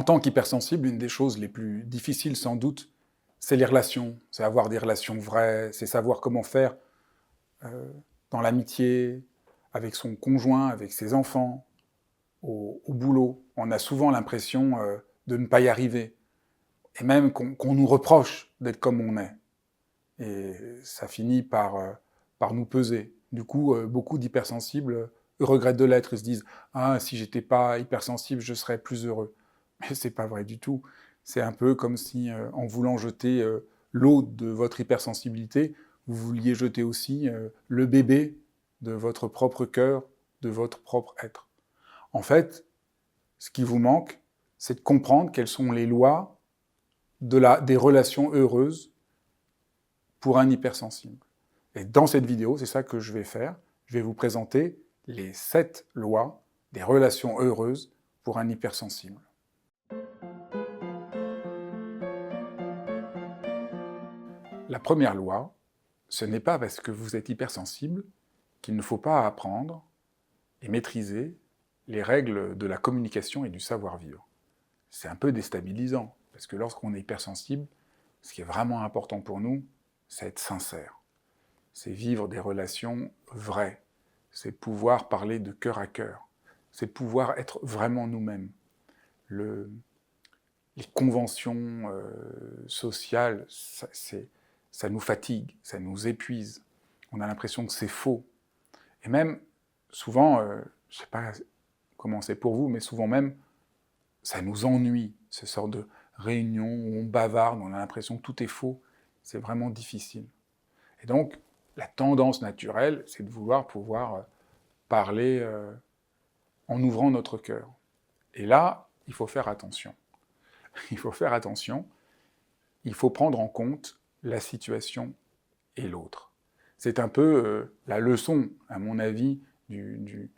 tant qu'hypersensible, une des choses les plus difficiles sans doute, c'est les relations. C'est avoir des relations vraies, c'est savoir comment faire euh, dans l'amitié, avec son conjoint, avec ses enfants, au boulot. On a souvent l'impression de ne pas y arriver. Et même qu'on nous reproche d'être comme on est. Et ça finit par nous peser. Du coup, beaucoup d'hypersensibles regrettent de l'être. Ils se disent ah, si j'étais pas hypersensible, je serais plus heureux. Mais c'est pas vrai du tout. C'est un peu comme si, en voulant jeter l'eau de votre hypersensibilité, vous vouliez jeter aussi le bébé de votre propre cœur, de votre propre être. En fait, ce qui vous manque, c'est de comprendre quelles sont les lois des relations heureuses pour un hypersensible. Et dans cette vidéo, c'est ça que je vais faire. Je vais vous présenter les 7 lois des relations heureuses pour un hypersensible. La première loi, ce n'est pas parce que vous êtes hypersensible qu'il ne faut pas apprendre et maîtriser les règles de la communication et du savoir-vivre. C'est un peu déstabilisant, parce que lorsqu'on est hypersensible, ce qui est vraiment important pour nous, c'est être sincère. C'est vivre des relations vraies. C'est pouvoir parler de cœur à cœur. C'est pouvoir être vraiment nous-mêmes. Les conventions sociales, ça nous fatigue, ça nous épuise. On a l'impression que c'est faux. Et même, souvent, je ne sais pas comment c'est pour vous, mais souvent même, ça nous ennuie, ce sort de réunion où on bavarde, on a l'impression que tout est faux. C'est vraiment difficile. Et donc, la tendance naturelle, c'est de vouloir pouvoir parler en ouvrant notre cœur. Et là, il faut faire attention. Il faut faire attention. Il faut prendre en compte la situation et l'autre. C'est un peu la leçon, à mon avis, du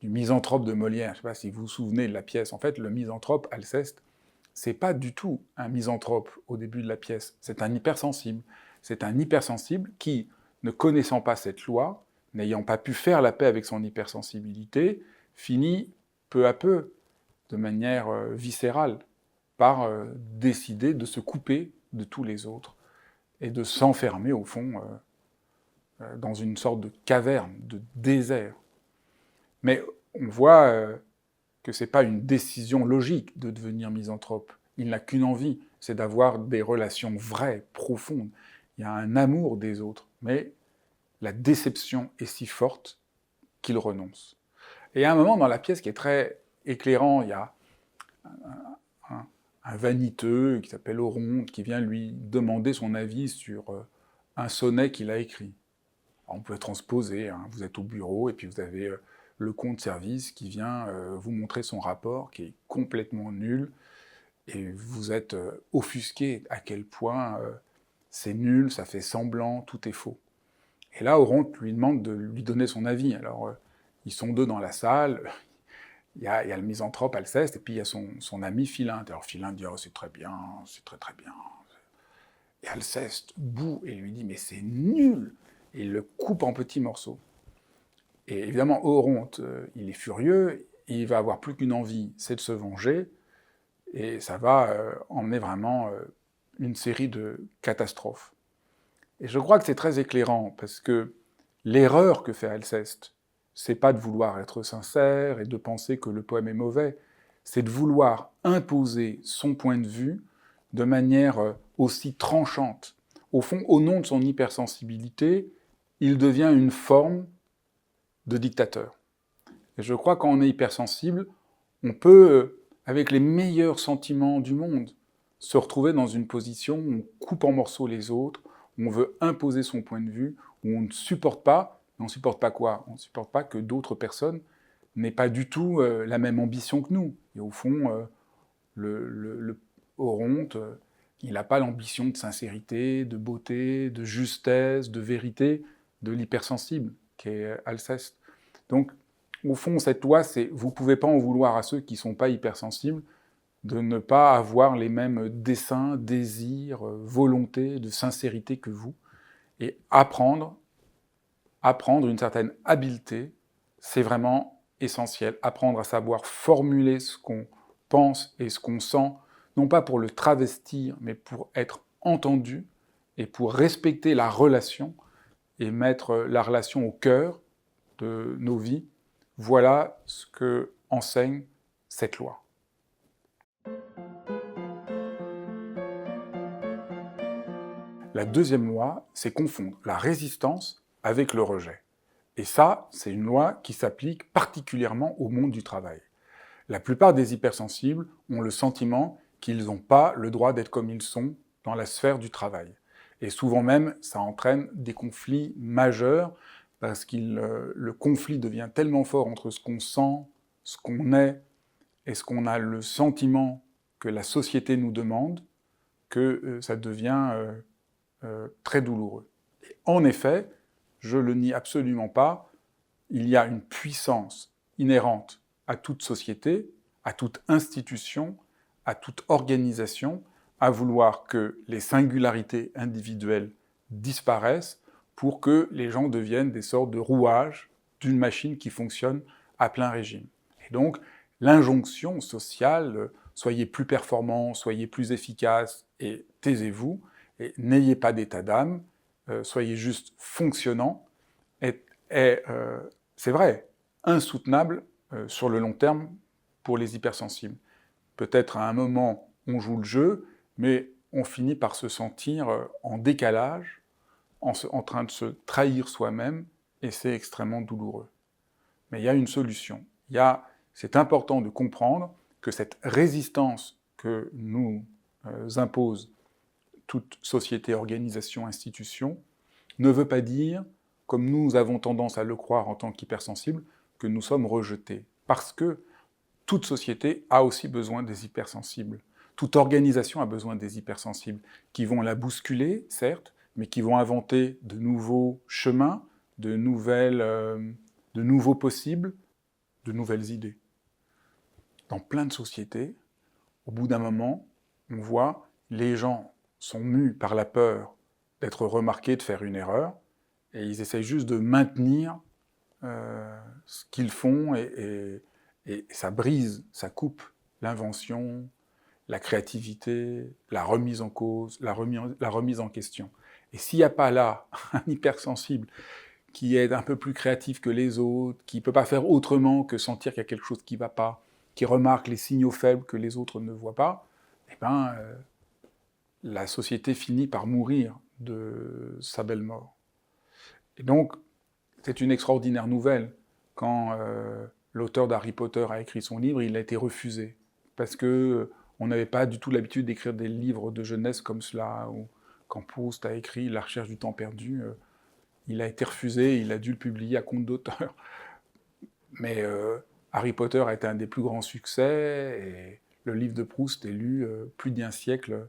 misanthrope de Molière. Je ne sais pas si vous vous souvenez de la pièce. En fait, le misanthrope, Alceste, c'est pas du tout un misanthrope au début de la pièce. C'est un hypersensible. C'est un hypersensible qui, ne connaissant pas cette loi, n'ayant pas pu faire la paix avec son hypersensibilité, finit peu à peu, de manière viscérale, par décider de se couper de tous les autres et de s'enfermer, au fond, dans une sorte de caverne, de désert. Mais on voit que ce n'est pas une décision logique de devenir misanthrope. Il n'a qu'une envie, c'est d'avoir des relations vraies, profondes. Il y a un amour des autres, mais la déception est si forte qu'il renonce. Et il y a un moment dans la pièce qui est très éclairant, il y a un vaniteux qui s'appelle Oronte qui vient lui demander son avis sur un sonnet qu'il a écrit. Alors on peut transposer, hein, vous êtes au bureau et puis vous avez le compte-service qui vient vous montrer son rapport qui est complètement nul et vous êtes offusqué à quel point c'est nul, ça fait semblant, tout est faux. Et là, Oronte lui demande de lui donner son avis. Alors, ils sont deux dans la salle, il y a le misanthrope Alceste, et puis il y a son ami Philinte. Alors Philinte dit « Oh, c'est très bien, c'est très très bien ». Et Alceste bout et lui dit « Mais c'est nul !» Et il le coupe en petits morceaux. Et évidemment, Oronte, il est furieux, il va avoir plus qu'une envie, c'est de se venger, et ça va emmener vraiment une série de catastrophes. Et je crois que c'est très éclairant, parce que l'erreur que fait Alceste, c'est pas de vouloir être sincère et de penser que le poème est mauvais, c'est de vouloir imposer son point de vue de manière aussi tranchante. Au fond, au nom de son hypersensibilité, il devient une forme de dictateur. Et je crois que quand on est hypersensible, on peut, avec les meilleurs sentiments du monde, se retrouver dans une position où on coupe en morceaux les autres, où on veut imposer son point de vue, où on ne supporte pas, mais on ne supporte pas quoi? On ne supporte pas que d'autres personnes n'aient pas du tout la même ambition que nous. Et au fond, le Oronte, il n'a pas l'ambition de sincérité, de beauté, de justesse, de vérité de l'hypersensible, qui est Alceste. Donc, au fond, cette loi, c'est vous ne pouvez pas en vouloir à ceux qui ne sont pas hypersensibles de ne pas avoir les mêmes desseins, désirs, volontés de sincérité que vous. Et apprendre une certaine habileté, c'est vraiment essentiel. Apprendre à savoir formuler ce qu'on pense et ce qu'on sent, non pas pour le travestir, mais pour être entendu et pour respecter la relation et mettre la relation au cœur de nos vies, voilà ce que enseigne cette loi. La deuxième loi, c'est confondre la résistance avec le rejet. Et ça, c'est une loi qui s'applique particulièrement au monde du travail. La plupart des hypersensibles ont le sentiment qu'ils n'ont pas le droit d'être comme ils sont dans la sphère du travail. Et souvent même, ça entraîne des conflits majeurs parce que le conflit devient tellement fort entre ce qu'on sent, ce qu'on est et ce qu'on a le sentiment que la société nous demande que ça devient très douloureux. Et en effet, je ne le nie absolument pas, il y a une puissance inhérente à toute société, à toute institution, à toute organisation, à vouloir que les singularités individuelles disparaissent pour que les gens deviennent des sortes de rouages d'une machine qui fonctionne à plein régime. Et donc, l'injonction sociale, soyez plus performants, soyez plus efficaces et taisez-vous, et n'ayez pas d'état d'âme, soyez juste fonctionnants, c'est vrai, insoutenable sur le long terme pour les hypersensibles. Peut-être à un moment, on joue le jeu, mais on finit par se sentir en décalage, en train de se trahir soi-même, et c'est extrêmement douloureux. Mais il y a une solution. C'est important de comprendre que cette résistance que nous impose toute société, organisation, institution, ne veut pas dire, comme nous avons tendance à le croire en tant qu'hypersensibles, que nous sommes rejetés. Parce que toute société a aussi besoin des hypersensibles. Toute organisation a besoin des hypersensibles, qui vont la bousculer, certes, mais qui vont inventer de nouveaux chemins, de nouveaux possibles, de nouvelles idées. Dans plein de sociétés, au bout d'un moment, on voit les gens sont mus par la peur d'être remarqués, de faire une erreur, et ils essayent juste de maintenir ce qu'ils font, et ça brise, ça coupe l'invention, la créativité, la remise en cause, la remise en question. Et s'il n'y a pas là un hypersensible qui est un peu plus créatif que les autres, qui ne peut pas faire autrement que sentir qu'il y a quelque chose qui ne va pas, qui remarque les signaux faibles que les autres ne voient pas, eh ben, la société finit par mourir de sa belle mort. Et donc, c'est une extraordinaire nouvelle. Quand l'auteur d'Harry Potter a écrit son livre, il a été refusé. Parce qu'on n'avait pas du tout l'habitude d'écrire des livres de jeunesse comme cela. Ou quand Proust a écrit La recherche du temps perdu, il a été refusé, il a dû le publier à compte d'auteur. Mais Harry Potter a été un des plus grands succès, et le livre de Proust est lu plus d'un siècle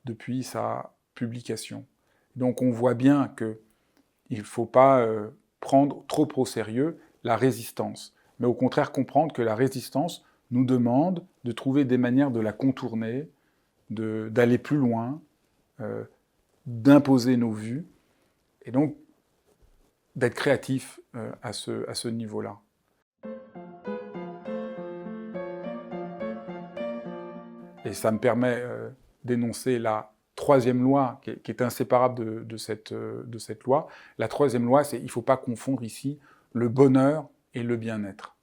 depuis sa publication. Donc on voit bien qu'il ne faut pas prendre trop au sérieux la résistance, mais au contraire comprendre que la résistance nous demande de trouver des manières de la contourner, d'aller plus loin, d'imposer nos vues, et donc d'être créatif à ce niveau-là. Et ça me permet d'énoncer la troisième loi, qui est inséparable de cette loi. La troisième loi, c'est qu'il ne faut pas confondre ici le bonheur et le bien-être.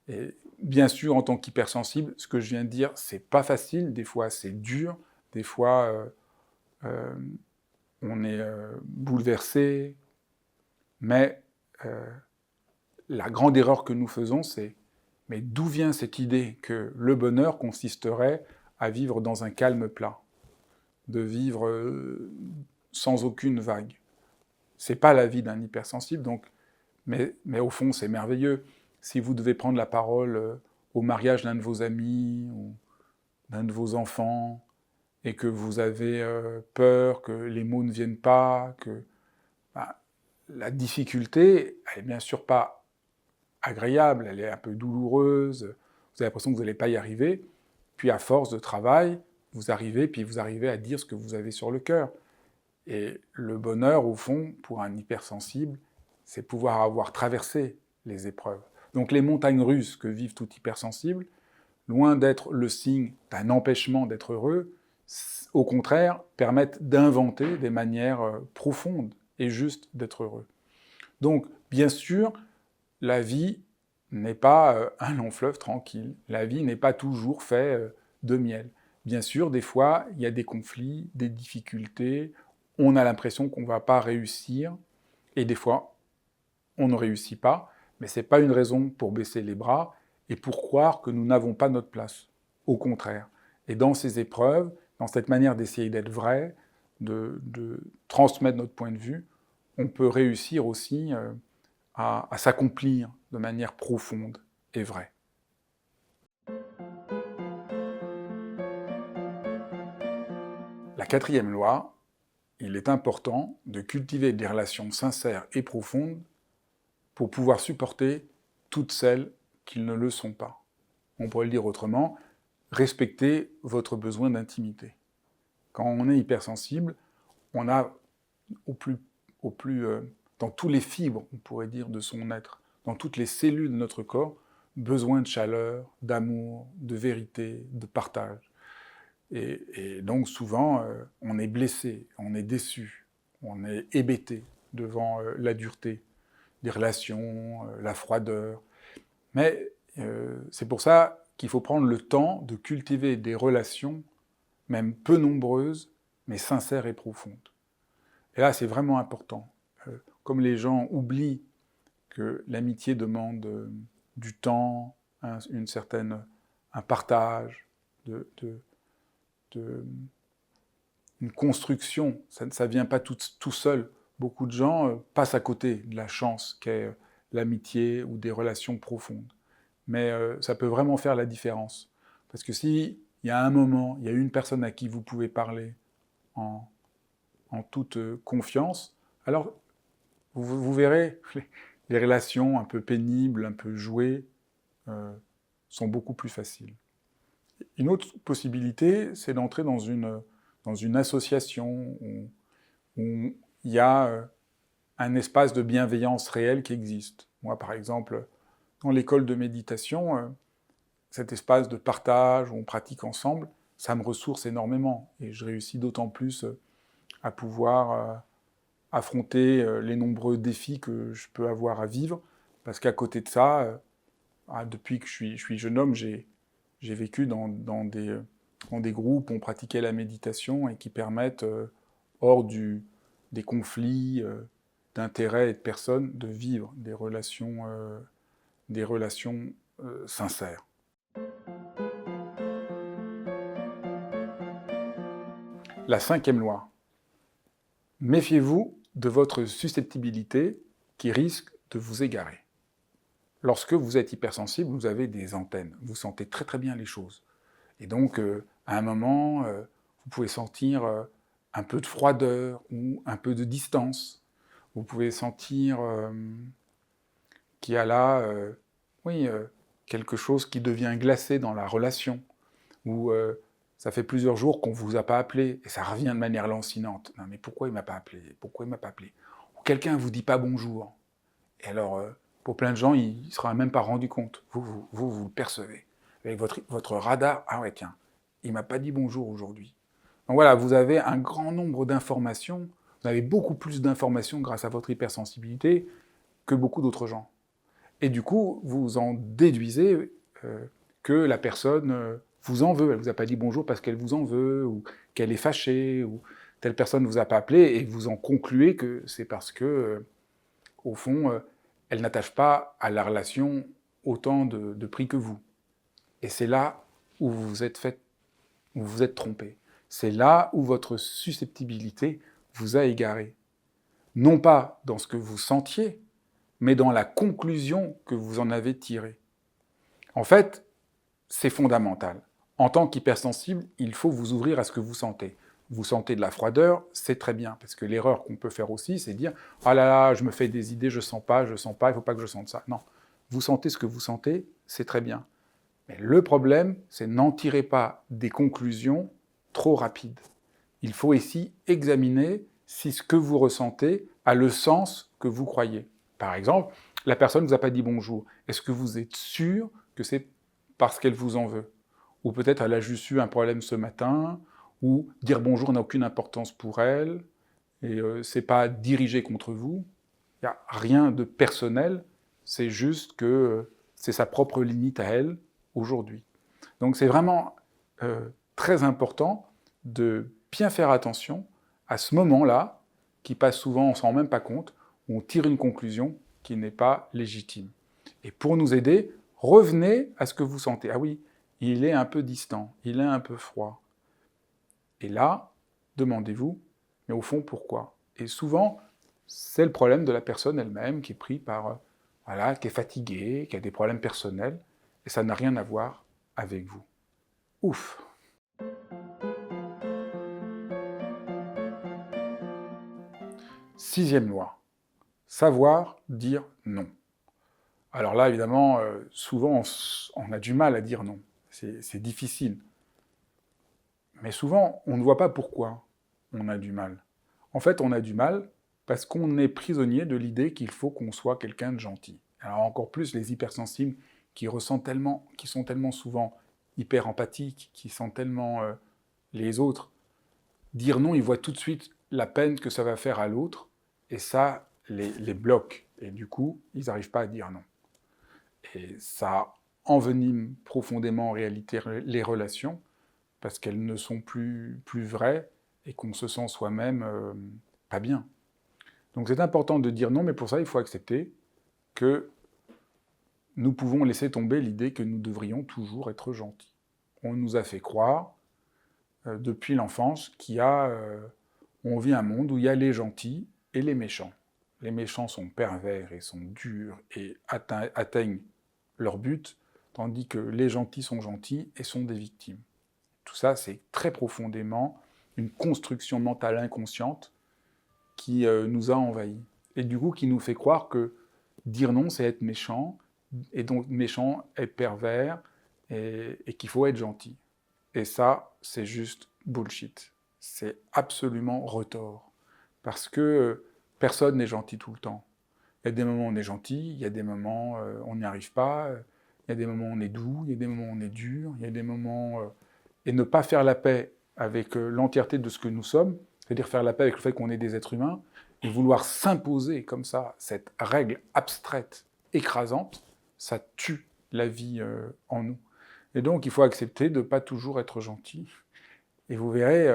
Et bien sûr, en tant qu'hypersensible, ce que je viens de dire, c'est pas facile, des fois c'est dur, des fois on est bouleversé, mais la grande erreur que nous faisons, c'est mais d'où vient cette idée que le bonheur consisterait à vivre dans un calme plat, de vivre sans aucune vague? C'est pas la vie d'un hypersensible, donc, mais au fond, c'est merveilleux. Si vous devez prendre la parole au mariage d'un de vos amis ou d'un de vos enfants, et que vous avez peur que les mots ne viennent pas, la difficulté, elle n'est bien sûr pas agréable, elle est un peu douloureuse, vous avez l'impression que vous n'allez pas y arriver, puis à force de travail, vous arrivez à dire ce que vous avez sur le cœur. Et le bonheur, au fond, pour un hypersensible, c'est pouvoir avoir traversé les épreuves. Donc les montagnes russes que vivent tout hypersensible, loin d'être le signe d'un empêchement d'être heureux, au contraire, permettent d'inventer des manières profondes et justes d'être heureux. Donc, bien sûr, la vie n'est pas un long fleuve tranquille. La vie n'est pas toujours faite de miel. Bien sûr, des fois, il y a des conflits, des difficultés, on a l'impression qu'on ne va pas réussir, et des fois, on ne réussit pas, mais ce n'est pas une raison pour baisser les bras et pour croire que nous n'avons pas notre place. Au contraire. Et dans ces épreuves, dans cette manière d'essayer d'être vrai, de transmettre notre point de vue, on peut réussir aussi à s'accomplir de manière profonde et vraie. La quatrième loi, il est important de cultiver des relations sincères et profondes pour pouvoir supporter toutes celles qui ne le sont pas. On pourrait le dire autrement, respectez votre besoin d'intimité. Quand on est hypersensible, on a dans tous les fibres, on pourrait dire, de son être, dans toutes les cellules de notre corps, besoin de chaleur, d'amour, de vérité, de partage. Et donc souvent, on est blessé, on est déçu, on est hébété devant la dureté des relations, la froideur. Mais c'est pour ça qu'il faut prendre le temps de cultiver des relations, même peu nombreuses, mais sincères et profondes. Et là, c'est vraiment important. Comme les gens oublient que l'amitié demande du temps, un partage, une construction, ça ne vient pas tout seul. Beaucoup de gens passent à côté de la chance qu'est l'amitié ou des relations profondes. Mais ça peut vraiment faire la différence. Parce que s'il y a un moment, il y a une personne à qui vous pouvez parler en toute confiance, alors vous verrez, les relations un peu pénibles, un peu jouées, sont beaucoup plus faciles. Une autre possibilité, c'est d'entrer dans une association où il y a un espace de bienveillance réelle qui existe. Moi, par exemple, dans l'école de méditation, cet espace de partage où on pratique ensemble, ça me ressource énormément. Et je réussis d'autant plus à pouvoir affronter les nombreux défis que je peux avoir à vivre. Parce qu'à côté de ça, depuis que je suis jeune homme, j'ai vécu dans des groupes où on pratiquait la méditation et qui permettent, hors des conflits d'intérêts et de personnes, de vivre des relations sincères. La cinquième loi. Méfiez-vous de votre susceptibilité qui risque de vous égarer. Lorsque vous êtes hypersensible, vous avez des antennes. Vous sentez très très bien les choses. Et donc, à un moment, vous pouvez sentir un peu de froideur ou un peu de distance. Vous pouvez sentir qu'il y a là, quelque chose qui devient glacé dans la relation. Ou ça fait plusieurs jours qu'on ne vous a pas appelé et ça revient de manière lancinante. Non mais pourquoi il ne m'a pas appelé? Pourquoi il ne m'a pas appelé? Ou quelqu'un ne vous dit pas bonjour. Et alors, pour plein de gens, il ne sera même pas rendu compte. Vous le percevez. Avec votre radar, ah ouais tiens, il ne m'a pas dit bonjour aujourd'hui. Donc voilà, vous avez un grand nombre d'informations, vous avez beaucoup plus d'informations grâce à votre hypersensibilité que beaucoup d'autres gens. Et du coup, vous en déduisez que la personne vous en veut. Elle ne vous a pas dit bonjour parce qu'elle vous en veut, ou qu'elle est fâchée, ou telle personne ne vous a pas appelé, et vous en concluez que c'est parce que, au fond, elle n'attache pas à la relation autant de prix que vous. Et c'est là où vous vous êtes trompé. C'est là où votre susceptibilité vous a égaré. Non pas dans ce que vous sentiez, mais dans la conclusion que vous en avez tirée. En fait, c'est fondamental. En tant qu'hypersensible, il faut vous ouvrir à ce que vous sentez. Vous sentez de la froideur, c'est très bien, parce que l'erreur qu'on peut faire aussi, c'est dire « Ah là là, je me fais des idées, je sens pas, il ne faut pas que je sente ça. » Non, vous sentez ce que vous sentez, c'est très bien. Mais le problème, c'est n'en tirez pas des conclusions trop rapides. Il faut ici examiner si ce que vous ressentez a le sens que vous croyez. Par exemple, la personne ne vous a pas dit bonjour. Est-ce que vous êtes sûr que c'est parce qu'elle vous en veut? ou peut-être elle a juste eu un problème ce matin, ou dire bonjour n'a aucune importance pour elle, et c'est pas dirigé contre vous, il n'y a rien de personnel, c'est juste que c'est sa propre limite à elle aujourd'hui. Donc c'est vraiment très important de bien faire attention à ce moment-là, qui passe souvent, on ne s'en rend même pas compte, où on tire une conclusion qui n'est pas légitime. Et pour nous aider, revenez à ce que vous sentez. Ah oui, il est un peu distant, il est un peu froid. Et là, demandez-vous, mais au fond, pourquoi? Et souvent, c'est le problème de la personne elle-même qui est prise par, voilà, qui est fatiguée, qui a des problèmes personnels, et ça n'a rien à voir avec vous. Ouf! Sixième loi, savoir dire non. Alors là, évidemment, souvent, on a du mal à dire non. C'est difficile. Mais souvent, on ne voit pas pourquoi on a du mal. En fait, on a du mal parce qu'on est prisonnier de l'idée qu'il faut qu'on soit quelqu'un de gentil. Alors encore plus les hypersensibles qui ressentent tellement, qui sont tellement souvent hyper empathiques, qui sentent tellement les autres. Dire non, ils voient tout de suite la peine que ça va faire à l'autre, et ça les bloque. Et du coup, ils n'arrivent pas à dire non. Et ça envenime profondément en réalité les relations, parce qu'elles ne sont plus vraies, et qu'on se sent soi-même pas bien. Donc c'est important de dire non, mais pour ça, il faut accepter que nous pouvons laisser tomber l'idée que nous devrions toujours être gentils. On nous a fait croire, depuis l'enfance, on vit un monde où il y a les gentils et les méchants. Les méchants sont pervers et sont durs et atteignent leur but, tandis que les gentils sont gentils et sont des victimes. Tout ça, c'est très profondément une construction mentale inconsciente qui nous a envahis. Et du coup, qui nous fait croire que dire non, c'est être méchant, et donc méchant, être pervers, et qu'il faut être gentil. Et ça, c'est juste bullshit. C'est absolument retors. Parce que personne n'est gentil tout le temps. Il y a des moments où on est gentil, il y a des moments où on n'y arrive pas, il y a des moments où on est doux, il y a des moments où on est dur, il y a des moments... Et ne pas faire la paix avec l'entièreté de ce que nous sommes, c'est-à-dire faire la paix avec le fait qu'on est des êtres humains, et vouloir s'imposer comme ça cette règle abstraite, écrasante, ça tue la vie en nous. Et donc, il faut accepter de ne pas toujours être gentil. Et vous verrez,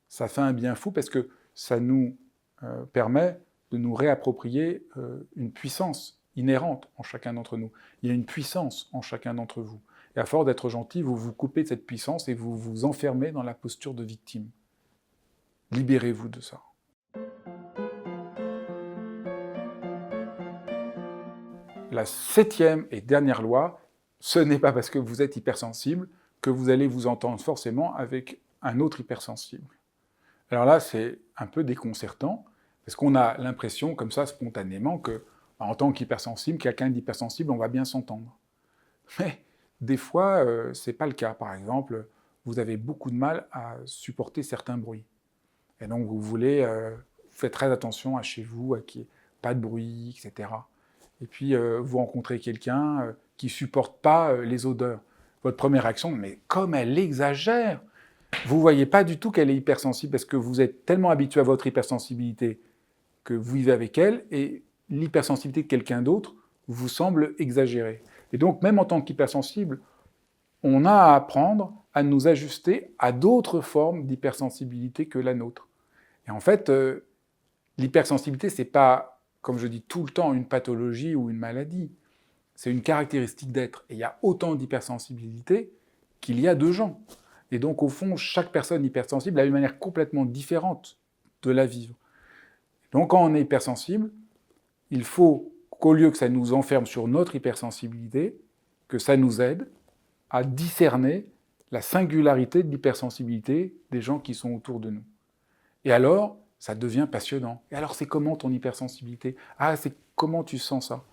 ça fait un bien fou parce que ça nous permet de nous réapproprier une puissance inhérente en chacun d'entre nous. Il y a une puissance en chacun d'entre vous. Et à force d'être gentil, vous vous coupez de cette puissance et vous vous enfermez dans la posture de victime. Libérez-vous de ça. La septième et dernière loi, ce n'est pas parce que vous êtes hypersensible que vous allez vous entendre forcément avec un autre hypersensible. Alors là, c'est un peu déconcertant, parce qu'on a l'impression, comme ça, spontanément, que, en tant qu'hypersensible, quelqu'un d'hypersensible, on va bien s'entendre. Mais des fois, c'est pas le cas. Par exemple, vous avez beaucoup de mal à supporter certains bruits. Et donc, vous faites très attention à chez vous, à qu'il n'y ait pas de bruit, etc. Et puis, vous rencontrez quelqu'un qui ne supporte pas les odeurs. Votre première réaction, mais comme elle exagère! Vous ne voyez pas du tout qu'elle est hypersensible parce que vous êtes tellement habitué à votre hypersensibilité que vous vivez avec elle et l'hypersensibilité de quelqu'un d'autre vous semble exagérée. Et donc, même en tant qu'hypersensible, on a à apprendre à nous ajuster à d'autres formes d'hypersensibilité que la nôtre. Et en fait, l'hypersensibilité, ce n'est pas, comme je dis tout le temps, une pathologie ou une maladie. C'est une caractéristique d'être. Et il y a autant d'hypersensibilité qu'il y a de gens. Et donc, au fond, chaque personne hypersensible a une manière complètement différente de la vivre. Donc, quand on est hypersensible, il faut qu'au lieu que ça nous enferme sur notre hypersensibilité, que ça nous aide à discerner la singularité de l'hypersensibilité des gens qui sont autour de nous. Et alors, ça devient passionnant. Et alors, c'est comment ton hypersensibilité? Ah, c'est comment tu sens ça?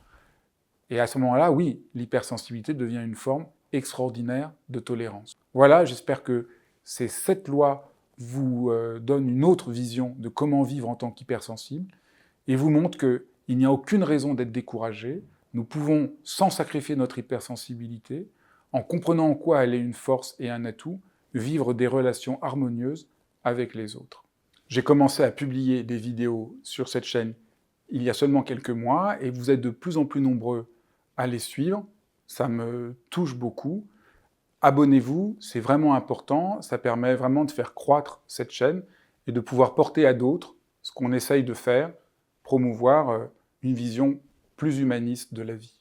Et à ce moment-là, oui, l'hypersensibilité devient une forme extraordinaire de tolérance. Voilà, j'espère que ces 7 lois vous donnent une autre vision de comment vivre en tant qu'hypersensible et vous montrent qu'il n'y a aucune raison d'être découragé. Nous pouvons, sans sacrifier notre hypersensibilité, en comprenant en quoi elle est une force et un atout, vivre des relations harmonieuses avec les autres. J'ai commencé à publier des vidéos sur cette chaîne il y a seulement quelques mois et vous êtes de plus en plus nombreux à les suivre. Ça me touche beaucoup. Abonnez-vous, c'est vraiment important. Ça permet vraiment de faire croître cette chaîne et de pouvoir porter à d'autres ce qu'on essaye de faire, promouvoir une vision plus humaniste de la vie.